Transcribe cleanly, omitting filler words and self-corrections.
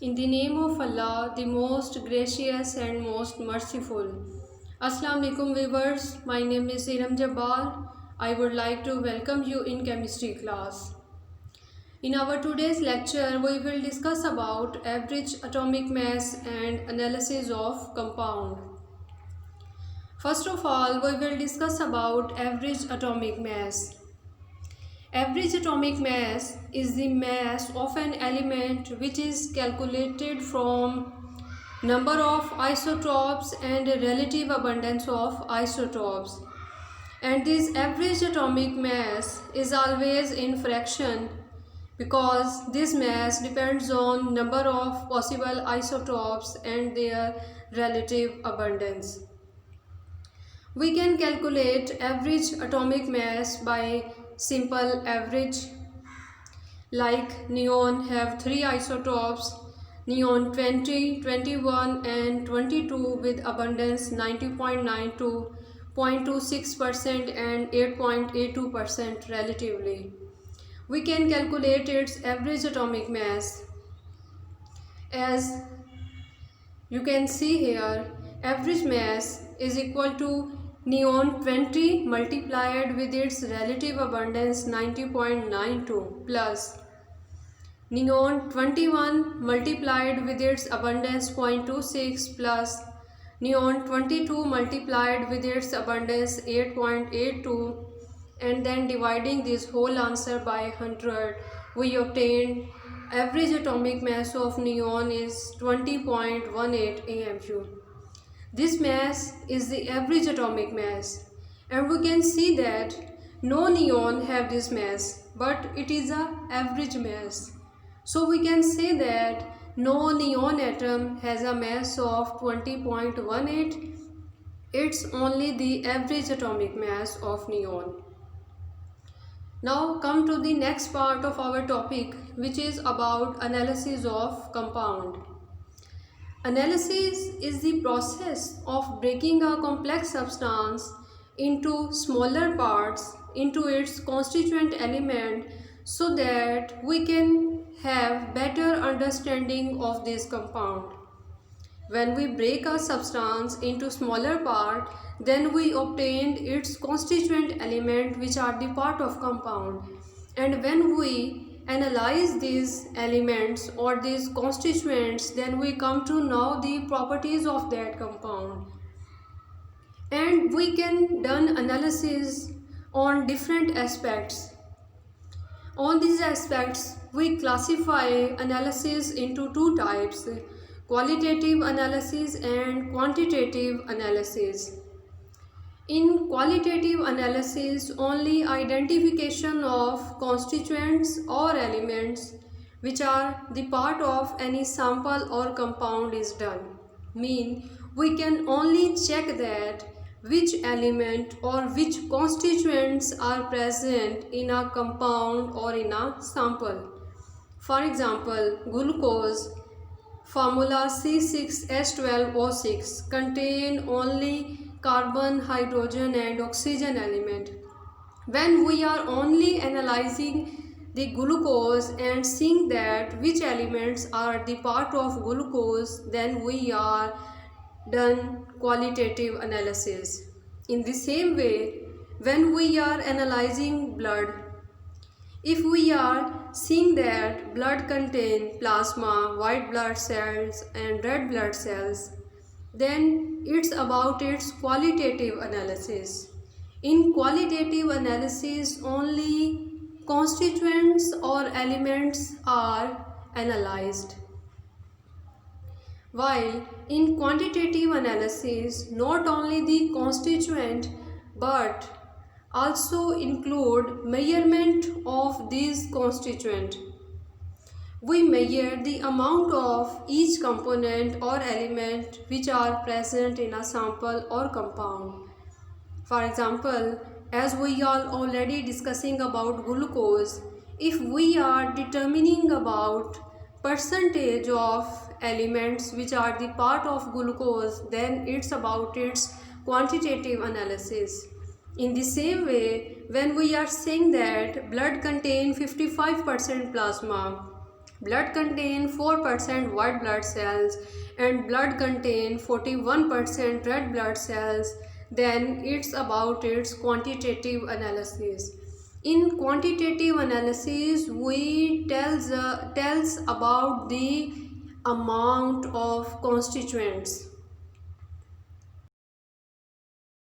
In the name of Allah, the most gracious and most merciful. Assalamu alaikum viewers, my name is Iram Jabbar. I would like to welcome you in chemistry class. In our today's lecture, we will discuss about average atomic mass and analysis of compound. First of all, we will discuss about average atomic mass. Average atomic mass is the mass of an element which is calculated from number of isotopes and relative abundance of isotopes. And this average atomic mass is always in fraction because this mass depends on number of possible isotopes and their relative abundance. We can calculate average atomic mass by simple average. Like neon have 3 isotopes, neon 20, 21 and 22 with abundance 90.92, 0.26% and 8.82% relatively. We can calculate its average atomic mass. As you can see here, average mass is equal to neon 20 multiplied with its relative abundance 90.92 plus neon 21 multiplied with its abundance 0.26 plus neon 22 multiplied with its abundance 8.82, and then dividing this whole answer by 100, we obtained average atomic mass of neon is 20.18 AMU. This mass is the average atomic mass, and we can see that no neon have this mass, but it is a average mass. So we can say that no neon atom has a mass of 20.18. It's only the average atomic mass of neon. Now come to the next part of our topic, which is about analysis of compound. Analysis is the process of breaking a complex substance into smaller parts into its constituent element so that we can have better understanding of this compound. When we break a substance into smaller part, then we obtained its constituent element which are the part of compound. And when we analyze these elements or these constituents, then we come to know the properties of that compound. And we can done analysis on different aspects. On these aspects, we classify analysis into two types: qualitative analysis and quantitative analysis. In qualitative analysis, only identification of constituents or elements which are the part of any sample or compound is done. We can only check that which element or which constituents are present in a compound or in a sample. For example, glucose formula C6H12O6 contain only carbon, hydrogen and oxygen element. When we are only analyzing the glucose and seeing that which elements are the part of glucose, then we are done qualitative analysis. In the same way, when we are analyzing blood, if we are seeing that blood contain plasma, white blood cells and red blood cells, then it's about its qualitative analysis. In qualitative analysis, only constituents or elements are analyzed. While in quantitative analysis, not only the constituent but also include measurement of these constituent. We measure the amount of each component or element which are present in a sample or compound. For example, as we are already discussing about glucose, if we are determining about percentage of elements which are the part of glucose, then it's about its quantitative analysis. In the same way, when we are saying that blood contains 55% plasma, Blood contain 4% white blood cells and blood contain 41% red blood cells. Then it's about its quantitative analysis. In quantitative analysis, we tells about the amount of constituents.